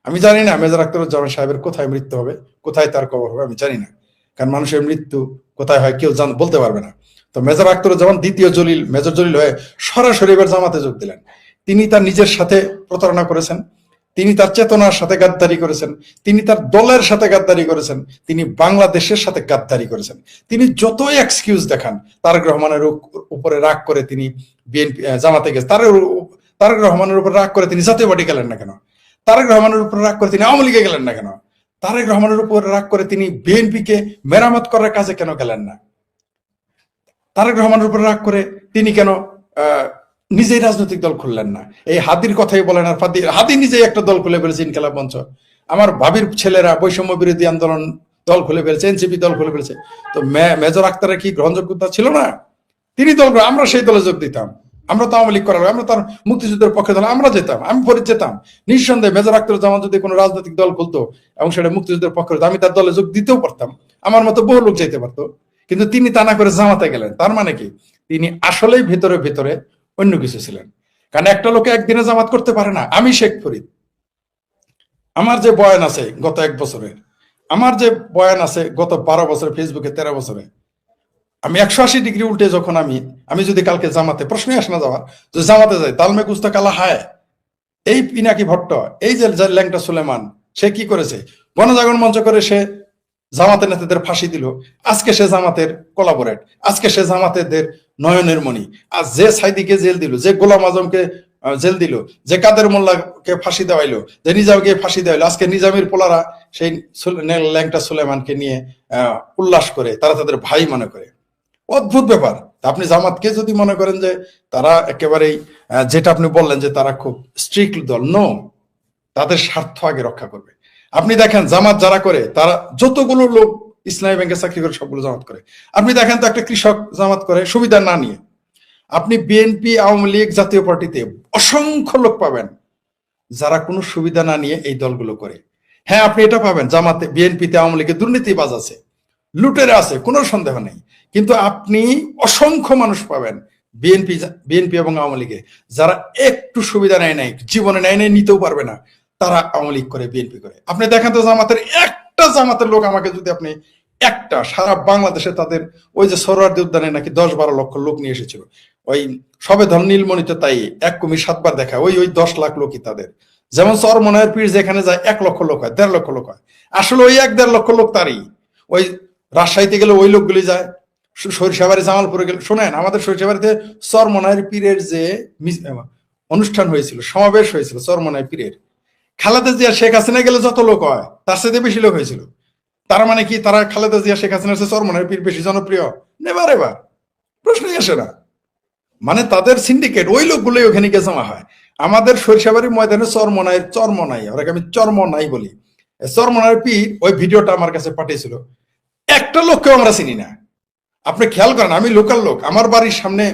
আমি জানি না মেজর আখতারুজ্জামান সাহেবের কোথায় মৃত্যু হবে, কোথায় তার কবর হবে, আমি জানি না, কারণ মানুষের মৃত্যু কোথায় হয় কেউ বলতে পারবে না। তো মেজর আখতারুজ্জামান দ্বিতীয় জলিল, মেজর জলিল হয়ে সরাসরি এবার জামাতে যোগ দিলেন। তিনি তার নিজের সাথে প্রতারণা করেছেন, তিনি তার চেতনার সাথে গাদ্দারি করেছেন, তিনি তার দলের সাথে গাদ্দারি করেছেন, তিনি বাংলাদেশের সাথে গাদ্দারি করেছেন। তিনি যতই এক্সকিউজ দেখান, তারেক রহমানের উপরে রাগ করে তিনি বিএনপি জামাতে গেছে, তারেক রহমানের উপর রাগ করে তিনি জাতীয় পার্টি গেলেন না কেন, তারেক রহমানের উপর রাগ করে তিনি আওয়ামী লীগে গেলেন না কেন, তারেক রহমানের উপর রাগ করে তিনি বিএনপিকে মেরামত করার কাজে কেন গেলেন না, তারেক রহমানের উপর রাগ করে তিনি কেন নিজেই রাজনৈতিক দল খুললেন না। এই হাদির কথাই বলেন, আর হাদি নিজেই একটা দল খুলে ফেলেছে, ইনকিলাব মঞ্চ। আমার ভাবির ছেলেরা বৈষম্য বিরোধী আন্দোলন দল খুলে ফেলেছে, এনসিপি দল খুলে ফেলেছে। তো মেজর আখতারের কি গ্রহণযোগ্যতা ছিল না? তিনি দল, আমরা সেই দলে যোগ দিতাম, আমরা তো আওয়ামী লীগ করার, আমরা তার মুক্তিযুদ্ধের পক্ষে দল, আমরা যেতাম, আমি ফরিদ যেতাম নিঃসন্দেহে। মেজর আখতারুজ্জামান যদি কোনো রাজনৈতিক দল খুলতো এবং সেটা মুক্তিযুদ্ধের পক্ষে হতো, আমি তার দলে যোগ দিতেও পারতাম, আমার মতো বহু লোক যেতে পারতো। কিন্তু তিনি তা না করে জামাতে গেলেন। তার মানে কি, তিনি আসলেই ভেতরে ভেতরে অন্য কিছু ছিলেন। কারণ একটা লোকে একদিনে জামাত করতে পারে না। আমি শেখ ফরিদ, আমার যে বয়ান আছে গত 1 বছরের, আমার যে বয়ান আছে গত 12 বছরে, ফেসবুকে 13 বছরে, আমি 180 ডিগ্রি উল্টে যখন আমি যদি কালকে জামাতে, প্রশ্নই আসে না যাওয়ার, যদি জামাতে যাই, তালমে কুস্তা কালা হায়, এই পিনাকি ভট্ট, এই যে ল্যাংটা সুলেমান, সে কি করেছে? গণজাগরণ মঞ্চ করে সে জামাতের নেতাদের ফাঁসি দিল। আজকে সে জামাতের কোলাবোরেট, আজকে সে জামাতেদের নয়নের মণি। আর যে সাইদিকে জেল দিল, যে গোলাম আজমকে জেল দিল, যে কাদের মোল্লাকে ফাঁসি দেওয়াইলো, যে নিজামকে ফাঁসি দেওয়াইলো, আজকে নিজামের পোলারা সেই ল্যাংটা সুলেমানকে নিয়ে উল্লাস করে, তারা তাদের ভাই মনে করে। অদ্ভুত ব্যাপার। আপনি জামাতকে যদি মনে করেন যে তারা একেবারেই, যেটা আপনি বললেন যে তারা খুব স্ট্রিক্ট দল, নো, তাদের স্বার্থ আগে রক্ষা করবে। আপনি দেখেন জামাত যারা করে, তারা যতগুলো লোক ইসলামী ব্যাংকে চাকরি করে সবগুলো জামাত করে। আপনি দেখেন তো একটা কৃষক জামাত করে সুবিধা না নিয়ে। আপনি বিএনপি, আওয়ামী লীগ, জাতীয় পার্টিতে অসংখ্য লোক পাবেন যারা কোনো সুবিধা না নিয়ে এই দলগুলো করে। হ্যাঁ, আপনি এটা পাবেন জামাতে, বিএনপিতে, আওয়ামী লীগে দুর্নীতিবাজ আছে, লুটেরা আছে, কোনো সন্দেহ নেই। কিন্তু আপনি অসংখ্য মানুষ পাবেন বিএনপি এবং আওয়ামী লীগে যারা একটু সুবিধা নেয় নাই, জীবনে নেয় নাই, নিতেও পারবে না, তারা আওয়ামী লীগ করে, বিএনপি করে। আপনি দেখেন তো জামাতের লোক আমাকে যদি আপনি একটা, সারা বাংলাদেশে তাদের ওই যে সরোয়ার্দী উদ্যানে নাকি 10-12 লক্ষ লোক নিয়ে এসেছিল, ওই সবে ধর নীলমণিতে তাই 1 কুমি 7 বার দেখা, ওই 10 লাখ লোকই তাদের। যেমন চরমনায়ের পীর যেখানে যায় 1 লক্ষ লোক হয়, 1.5 লক্ষ লোক হয়, আসলে ওই 1-1.5 লক্ষ লোক তারই। ওই রাজশাহীতে গেলে ওই লোকগুলি যায়, সরিষাবাড়ি, জামালপুরে গেলে, শোনেন আমাদের সরিষাবাড়িতে চরমনায়ের পীরের যে অনুষ্ঠান হয়েছিল, সমাবেশ হয়েছিল চরমনায়ের পীরের, খালেদা জিয়া শেখ হাসিনা গেলে যত লোক হয় তার সাথে বেশি লোক হয়েছিল। তার মানে কি, তারা খালেদা জিয়া শেখ হাসিনার চেয়ে চরমনায়ের পীর বেশি জনপ্রিয়? নেভার এভার, প্রশ্নই আসে না। মানে তাদের সিন্ডিকেট, ওই লোকগুলোই ওখানে গিয়ে জমা হয়। আমাদের সরিষাবাড়ি ময়দানে চরমনাই, ওরাকে আমি চরমনাই বলি, চরমনায়ের পীর ওই ভিডিওটা আমার কাছে পাঠিয়েছিল। একটা লোককেও আমরা চিনি না। আপনি খেয়াল করেন, আমি লোকাল লোক, আমার বাড়ির সামনে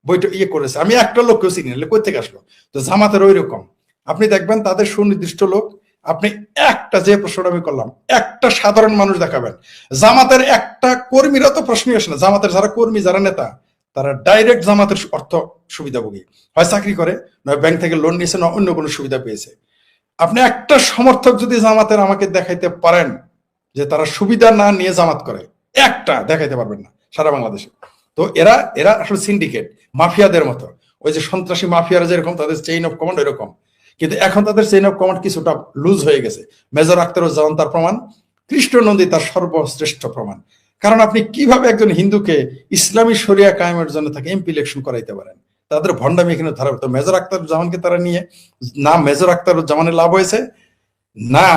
বইটা করেছে, আমি একটা লোককেও চিনি না, কই থেকে আসলো? তো জামাতের ওই রকম, আপনি দেখবেন তাদের সুনির্দিষ্ট লোক। আপনি একটা, যে প্রশ্নটা আমি করলাম, একটা সাধারণ মানুষ দেখাবেন, জামাতের একটা কর্মীরা তো প্রশ্নই আসে না। জামাতের যারা কর্মী, যারা নেতা, তারা ডাইরেক্ট জামাতের অর্থ সুবিধাভোগী, হয় চাকরি করে, নয় ব্যাংক থেকে লোন নিয়েছে, না অন্য কোনো সুবিধা পেয়েছে। আপনি একটা সমর্থক যদি জামাতের আমাকে দেখাইতে পারেন যে তারা সুবিধা না নিয়ে জামাত করে, একটা দেখাইতে পারবেন না সারা বাংলাদেশে। তো এরা আসলে সিন্ডিকেট, মাফিয়াদের মতো। ওই যে সন্ত্রাসী মাফিয়ারা যেরকম তাদের চেইন অফ কমান্ড, এরকম। কিন্তু এখন তাদের চেইন অফ কমান্ড কিছুটা লুজ হয়ে গেছে। মেজর আখতারুজ্জামান তার প্রমাণ, কৃষ্ণ নন্দী তার সর্বশ্রেষ্ঠ প্রমাণ। কারণ আপনি কিভাবে একজন হিন্দুকে ইসলামী শরিয়া কায়েমের জন্য তাকে এমপি ইলেকশন করাইতে পারেন? তাদের ভণ্ডামি এখানে ধরা। তো মেজর আখতারুজ্জামানকে তারা নিয়ে, না মেজর আখতারুজ্জামানের লাভ হয়েছে, না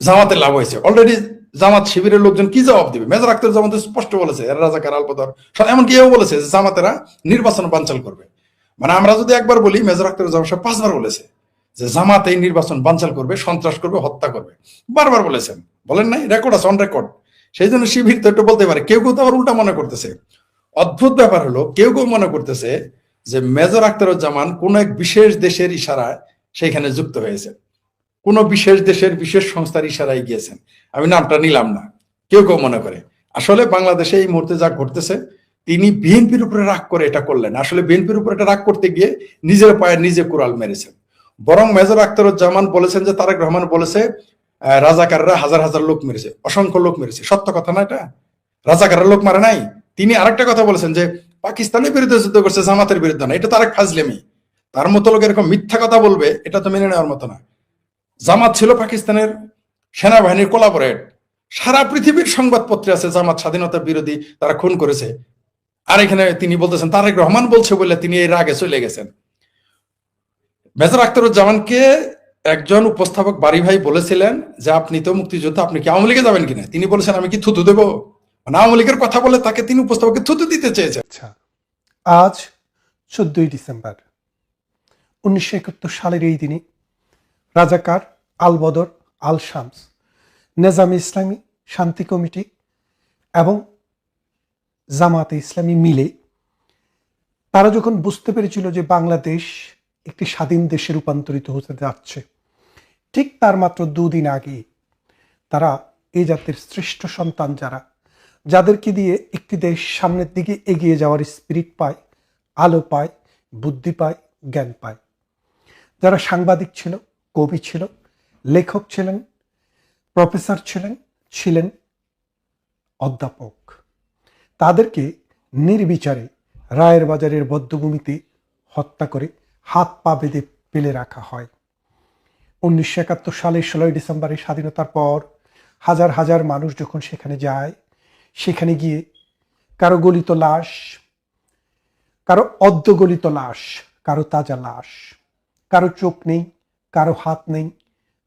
জামাতের লাভ হয়েছে। অলরেডি জামাত শিবিরের লোকজন কি জবাব দিবে? মেজর আখতারুজ্জামান তো স্পষ্ট বলেছে, এরা রাজাকার, আলপদর, এমনকি এও বলেছে যে জামাতেরা নির্বাচন বানচাল করবে। মানে আমরা যদি একবার বলি, মেজর আখতারুজ্জামান 5বার বলেছে যে জামাত এই নির্বাচন বানচাল করবে, সন্ত্রাস করবে, হত্যা করবে, বারবার বলেছেন। বলেন নাই? রেকর্ড আছে, অন রেকর্ড। সেই জন্য শিবির তো একটু বলতে পারে। কেউ কেউ তো আবার উল্টা মনে করতেছে। অদ্ভুত ব্যাপার হলো, কেউ কেউ মনে করতেছে যে মেজর আখতারুজ্জামান কোন এক বিশেষ দেশের ইশারায় সেখানে যুক্ত হয়েছে, কোন বিশেষ দেশের বিশেষ সংস্থার ইশারায় গিয়েছেন। আমি নামটা নিলাম না। কেউ কেউ মনে করে আসলে বাংলাদেশে এই মুহূর্তে যা ঘটতেছে, তিনি বিএনপির উপরে রাগ করে এটা করলেন। আসলে বিএনপির উপরে এটা রাগ করতে গিয়ে নিজের পায়ে নিজে কুড়াল মেরেছেন। বরং মেজর আখতারুজ্জামান বলেছেন যে তারেক রহমান বলেছে রাজাকাররা হাজার হাজার লোক মেরেছে, অসংখ্য লোক মেরেছে। সত্য কথা না এটা? রাজাকাররা লোক মারে নাই। তিনি আরেকটা কথা বলেছেন যে পাকিস্তানের বিরুদ্ধে যুদ্ধ করছে, জামাতের বিরুদ্ধে না। এটা তারেক ফাজলেমি। তার মতো লোক এরকম মিথ্যা কথা বলবে, এটা তো মেনে নেওয়ার মতো না। জামাত ছিল পাকিস্তানের সেনাবাহিনীর কোলাবোরেট। সারা পৃথিবীর সংবাদপত্রে আছে জামাত স্বাধীনতা বিরোধী, তারা খুন করেছে। আর এখানে তিনি বলতেছেন তারেক রহমান বলছে বলে তিনি এই রাগে চলে গেছেন। মেজর আখতারুজ্জামানকে একজন উপস্থাপক বাড়ি ভাই বলেছিলেন যে আপনি তো মুক্তিযোদ্ধা, আপনি কি আওয়ামী লীগে যাবেন কিনা? তিনি বলেছেন আমি কি থুতু দেবো? মানে আওয়ামী লীগের কথা বলে তাকে তিনি উপস্থাপককে থুতু দিতে চেয়েছেন। আচ্ছা, আজ 14ই ডিসেম্বর 1971 সালের এই দিনে রাজাকার, আল বদর, আল শামস, নেজামে ইসলামী, শান্তি কমিটি এবং জামাতে ইসলামী মিলে তারা যখন বুঝতে পেরেছিল যে বাংলাদেশ একটি স্বাধীন দেশে রূপান্তরিত হতে যাচ্ছে, ঠিক তার মাত্র 2 দিন আগে তারা এই জাতির শ্রেষ্ঠ সন্তান যাদেরকে দিয়ে একটি দেশ সামনের দিকে এগিয়ে যাওয়ার স্পিরিট পায়, আলো পায়, বুদ্ধি পায়, জ্ঞান পায়, যারা সাংবাদিক ছিল, কবি ছিল, লেখক ছিলেন, প্রফেসর ছিলেন অধ্যাপক, তাদেরকে নির্বিচারে রায়ের বাজারের বদ্ধভূমিতে হত্যা করে হাত পা বেঁধে ফেলে রাখা হয়। 1971 সালের 16 ডিসেম্বরের স্বাধীনতার পর হাজার হাজার মানুষ যখন সেখানে যায়, সেখানে গিয়ে কারো গলিত লাশ, কারো অর্ধগলিত লাশ, কারো তাজা লাশ, কারো চোখ নেই, কারো হাত নেই,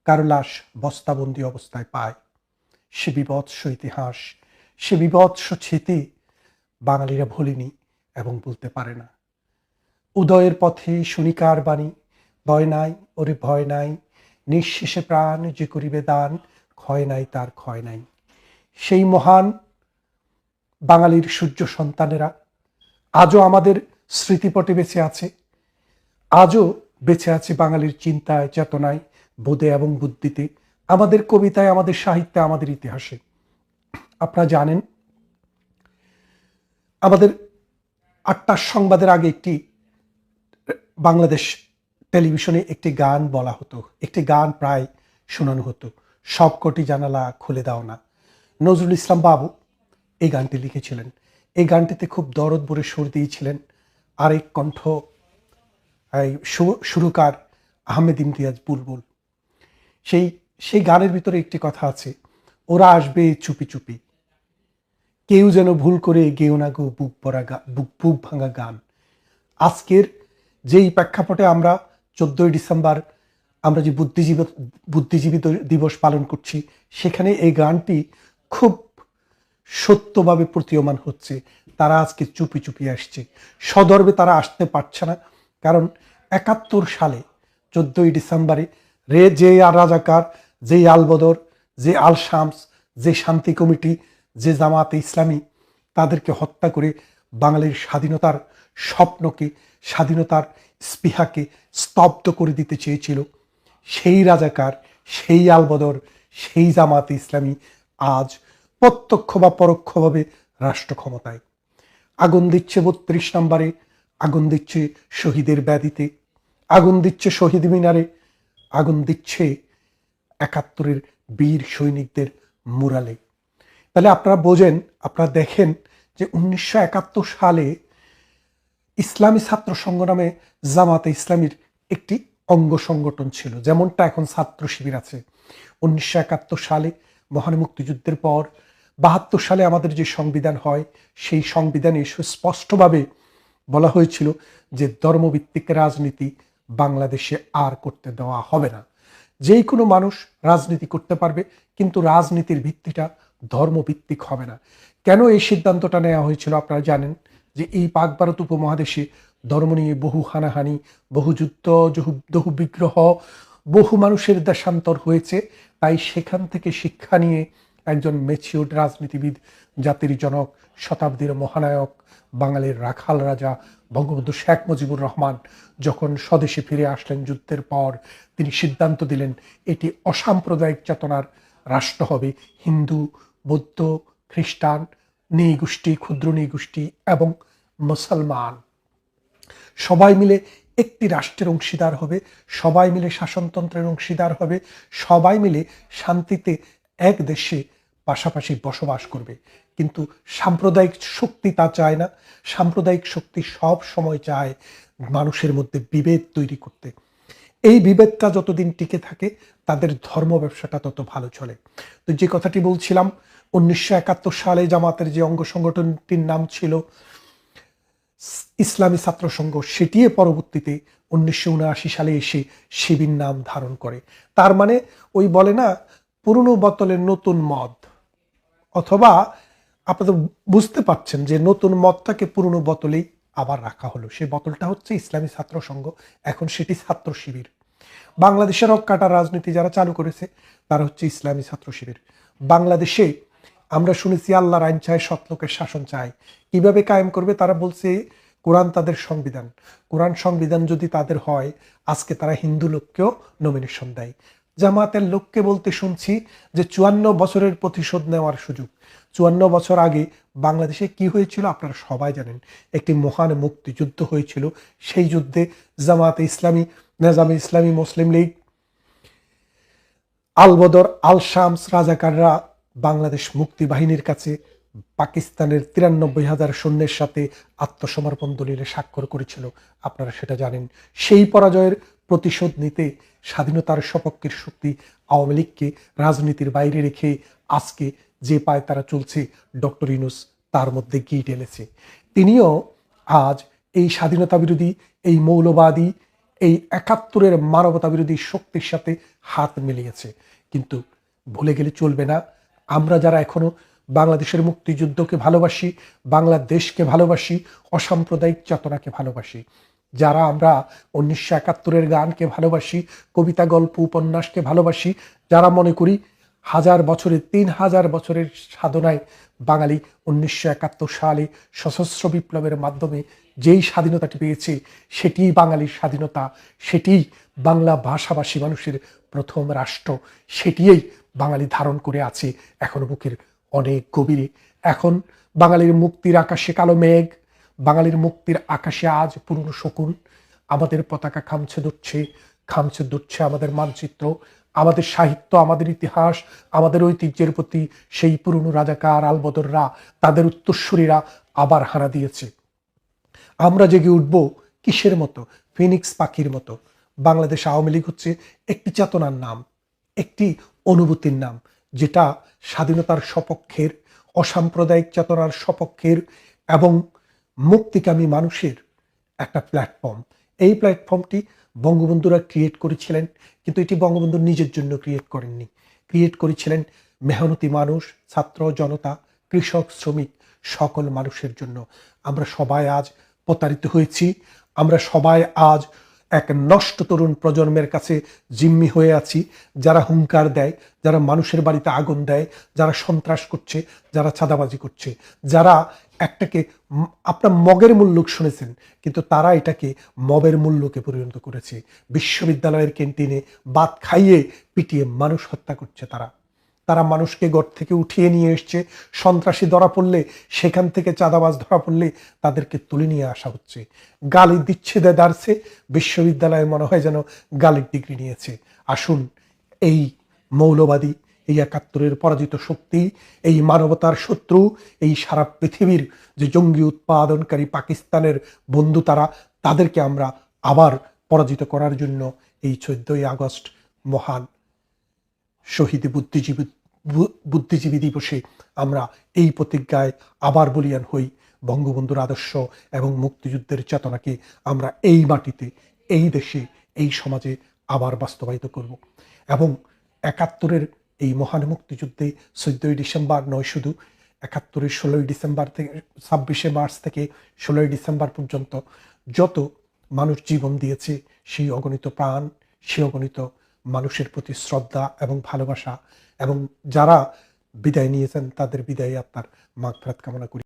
কারো লাশ বস্তাবন্দি অবস্থায় পায়। সে বিভৎস ইতিহাস, সে বিভৎস স্মৃতি বাঙালিরা ভোলেনি এবং বলতে পারে না। উদয়ের পথে শুনিকার বাণী, ভয় নাই ওরে ভয় নাই, নিঃশেষে প্রাণ যে করিবে দান, ক্ষয় নাই তার ক্ষয় নাই। সেই মহান বাঙালির সূর্য সন্তানেরা আজও আমাদের স্মৃতিপটে বেঁচে আছে, আজও বেঁচে আছে বাঙালির চিন্তায়, চেতনায়, বোধে এবং বুদ্ধিতে, আমাদের কবিতায়, আমাদের সাহিত্যে, আমাদের ইতিহাসে। আপনারা জানেন আমাদের 8টার সংবাদের আগে একটি বাংলাদেশ টেলিভিশনে একটি গান বলা হতো, একটি গান প্রায় শোনানো হতো, সবকটি জানালা খুলে দাও না। নজরুল ইসলাম বাবু এই গানটি লিখেছিলেন। এই গানটিতে খুব দরদ ভরে সুর দিয়েছিলেন আরেক কণ্ঠ সুরকার আহমেদ ইমতিয়াজ বুলবুল। সেই গানের ভিতরে একটি কথা আছে, ওরা আসবে চুপি চুপি, কেউ যেন ভুল করে গেও না গো বুক ভাঙা গান। আজকের যেই প্রেক্ষাপটে আমরা 14ই ডিসেম্বর আমরা যে বুদ্ধিজীবী দিবস পালন করছি, সেখানে এই গানটি খুব সত্যভাবে প্রতীয়মান হচ্ছে। তারা আজকে চুপি চুপি আসছে, সদর্বে তারা আসতে পারছে না। কারণ 71 সালে 14ই ডিসেম্বরে যে রাজাকার, যে আল বদর, যে আল শামস, যে শান্তি কমিটি, যে জামাতে ইসলামী, তাদেরকে হত্যা করে বাঙালির স্বাধীনতার স্বপ্নকে, স্বাধীনতার স্পৃহাকে স্তব্ধ করে দিতে চেয়েছিল সেই রাজাকার, সেই আল বদর, সেই জামাতে ইসলামী আজ প্রত্যক্ষ বা পরোক্ষভাবে রাষ্ট্র ক্ষমতায়। আগুন দিচ্ছে 32 নম্বরে, আগুন দিচ্ছে শহীদের ব্যাধিতে, আগুন দিচ্ছে শহীদ মিনারে, আগুন দিচ্ছে 71-এর বীর সৈনিকদের মুরালে। তাহলে আপনারা বোঝেন, আপনারা দেখেন যে 1971 সালে ইসলামী ছাত্র সংগ্রামে জামাতে ইসলামীর একটি অঙ্গ সংগঠন ছিল, যেমনটা এখন ছাত্র শিবির আছে। 1971 সালে মহান মুক্তিযুদ্ধের পর 72 সালে আমাদের যে সংবিধান হয়, সেই সংবিধানে সুস্পষ্টভাবে বলা হয়েছিল যে ধর্মভিত্তিক রাজনীতি বাংলাদেশে আর করতে দেওয়া হবে না। যেই কোনো মানুষ রাজনীতি করতে পারবে, কিন্তু রাজনীতির ভিত্তিটা ধর্মভিত্তিক হবে না। কেন এই সিদ্ধান্তটা নেওয়া হয়েছিল আপনারা জানেন যে এই পাক ভারত উপমহাদেশে ধর্ম নিয়ে বহু হানাহানি, বহু যুদ্ধ, বহু বিগ্রহ, বহু মানুষের দেশান্তর হয়েছে। তাই সেখান থেকে শিক্ষা নিয়ে একজন ম্যাচিউরড রাজনীতিবিদ, জাতির জনক, শতাব্দীর মহানায়ক, বাঙালির রাখাল রাজা বঙ্গবন্ধু শেখ মুজিবুর রহমান যখন স্বদেশে ফিরে আসলেন যুদ্ধের পর, তিনি সিদ্ধান্ত দিলেন এটি অসাম্প্রদায়িক চেতনার রাষ্ট্র হবে। হিন্দু, বৌদ্ধ, খ্রিস্টান, নৃগোষ্ঠী, ক্ষুদ্র নৃগোষ্ঠী এবং মুসলমান সবাই মিলে একটি রাষ্ট্রের অংশীদার হবে, সবাই মিলে শাসনতন্ত্রের অংশীদার হবে, সবাই মিলে শান্তিতে এক দেশে পাশাপাশি বসবাস করবে। কিন্তু সাম্প্রদায়িক শক্তি তা চায় না। সাম্প্রদায়িক শক্তি সব সময় চায় মানুষের মধ্যে বিভেদ তৈরি করতে। এই বিভেদটা যতদিন টিকে থাকে তাদের ধর্ম ব্যবসাটা তত ভালো চলে। তো যে কথাটি বলছিলাম, 1971 সালে জামাতের যে অঙ্গ সংগঠনটির নাম ছিল ইসলামী ছাত্র সংঘ, সেটি পরবর্তীতে 1979 সালে এসে শিবির নাম ধারণ করে। তার মানে ওই বলে না, পুরনো বোতলের নতুন মদ, অথবা আপনারা বুঝতে পারছেন যে নতুন মদটাকে পুরনো বোতলেই আবার রাখা হলো। সেই বোতলটা হচ্ছে ইসলামী ছাত্র সংঘ, এখন সেটি ছাত্র শিবির। বাংলাদেশের রক্ষাটা রাজনীতি যারা চালু করেছে তারা হচ্ছে ইসলামী ছাত্র শিবির। বাংলাদেশে আমরা শুনেছি আল্লাহর আইন চায়, সৎলোকের শাসন চায়। কিভাবে কায়েম করবে? তারা বলছে কোরআন তাদের সংবিধান। কোরআন সংবিধান যদি তাদের হয়, আজকে তারা হিন্দু লোককেও নমিনেশন দেয়। জামাতের লোককে বলতে শুনছি যে 54 বছরের প্রতিশোধ নেওয়ার সুযোগ। 54 বছর আগে বাংলাদেশে কি হয়েছিল আপনারা সবাই জানেন। একটি মহান মুক্তিযুদ্ধ হয়েছিল। সেই যুদ্ধে জামাতে ইসলামী, নেজামে ইসলামী, মুসলিম লীগ, আল বদর, আল শামস, রাজাকাররা বাংলাদেশ মুক্তি বাহিনীর কাছে পাকিস্তানের 93,000 সৈন্যের সাথে আত্মসমর্পণ দলিলে স্বাক্ষর করেছিল। আপনারা সেটা জানেন। সেই পরাজয়ের প্রতিশোধ নিতে স্বাধীনতার সপক্ষের শক্তি আওয়ামী লীগকে রাজনীতির বাইরে রেখে আজকে যে পায় তারা চলছে, ডক্টর ইউনূস তার মধ্যে গিয়ে ঢেলেছে। তিনিও আজ এই স্বাধীনতা বিরোধী, এই মৌলবাদী, এই 71-এর মানবতা বিরোধী শক্তির সাথে হাত মিলিয়েছে। কিন্তু ভুলে গেলে চলবে না, আমরা যারা এখনো বাংলাদেশের মুক্তিযুদ্ধকে ভালোবাসি, বাংলাদেশকে ভালোবাসি, অসাম্প্রদায়িক চেতনাকে ভালোবাসি, যারা আমরা 1971-এর গানকে ভালোবাসি, কবিতা, গল্প, উপন্যাসকে ভালোবাসি, যারা মনে করি 3,000 বছরের সাধনায় বাঙালি 1971 সালে সশস্ত্র বিপ্লবের মাধ্যমে যেই স্বাধীনতাটি পেয়েছে সেটিই বাঙালির স্বাধীনতা, সেটিই বাংলা ভাষাভাষী মানুষের প্রথম রাষ্ট্র, সেটিই বাঙালি ধারণ করে আছে এখনো বুকের অনেক গভীরে। এখন বাঙালির মুক্তির আকাশে কালো মেঘ, বাঙালির মুক্তির আকাশে আজ পুরনো শকুন। আমাদের পতাকা খামছে ধরছে আমাদের মানচিত্র, আমাদের সাহিত্য, আমাদের ইতিহাস, আমাদের ঐতিহ্যের প্রতি সেই পুরনো রাজাকার, আলবদররা, তাদের উত্তরসূরিরা আবার হানা দিয়েছে। আমরা জেগে উঠব কিসের মতো? ফিনিক্স পাখির মতো। বাংলাদেশ আওয়ামী লীগ হচ্ছে একটি চেতনার নাম, একটি অনুভূতির নাম, যেটা স্বাধীনতার সপক্ষের, অসাম্প্রদায়িক চেতনার সপক্ষের এবং মুক্তিকামী মানুষের একটা প্ল্যাটফর্ম। এই প্ল্যাটফর্মটি বঙ্গবন্ধুরা ক্রিয়েট করেছিলেন, কিন্তু এটি বঙ্গবন্ধু নিজের জন্য ক্রিয়েট করেননি। ক্রিয়েট করেছিলেন মেহনতি মানুষ, ছাত্র জনতা, কৃষক, শ্রমিক, সকল মানুষের জন্য। আমরা সবাই আজ প্রতারিত হয়েছি। আমরা সবাই আজ এক নষ্ট তরুণ প্রজন্মের কাছে জিম্মি হয়ে আছি, যারা হুঙ্কার দেয়, যারা মানুষের বাড়িতে আগুন দেয়, যারা সন্ত্রাস করছে, যারা চাঁদাবাজি করছে, যারা একটাকে আপনার মগের মুল্লুক শুনেছেন, কিন্তু তারা এটাকে মবের মূল্যকে পরিণত করেছে। বিশ্ববিদ্যালয়ের ক্যান্টিনে ভাত খাইয়ে পিটিয়ে মানুষ হত্যা করছে। তারা মানুষকে ঘর থেকে উঠিয়ে নিয়ে এসছে। সন্ত্রাসী ধরা পড়লে, সেখান থেকে চাঁদাবাজ ধরা পড়লে তাদেরকে তুলে নিয়ে আসা হচ্ছে। গালি দিচ্ছে দাঁড়ছে, বিশ্ববিদ্যালয়ে মনে হয় যেন গালির ডিগ্রি নিয়েছে। আসুন, এই মৌলবাদী, এই 71-এর পরাজিত শক্তি, এই মানবতার শত্রু, এই সারা পৃথিবীর যে জঙ্গি উৎপাদনকারী পাকিস্তানের বন্ধু, তাদেরকে আমরা আবার পরাজিত করার জন্য এই 14ই আগস্ট মহান শহীদ বুদ্ধিজীবী দিবসে আমরা এই প্রতিজ্ঞায় আবার বলিয়ান হই। বঙ্গবন্ধুর আদর্শ এবং মুক্তিযুদ্ধের চেতনাকে আমরা এই মাটিতে, এই দেশে, এই সমাজে আবার বাস্তবায়িত করব। এবং 71-এর এই মহান মুক্তিযুদ্ধে 14ই ডিসেম্বর নয়, শুধু 71-এর 16ই ডিসেম্বর থেকে 26শে মার্চ থেকে 16ই ডিসেম্বর পর্যন্ত যত মানুষ জীবন দিয়েছে, সেই অগণিত প্রাণ, সেই অগণিত মানুষের প্রতি শ্রদ্ধা এবং ভালোবাসা, এবং যারা বিদায় নিয়েছেন তাদের বিদায় আত্মার মাগফিরাত কামনা করি।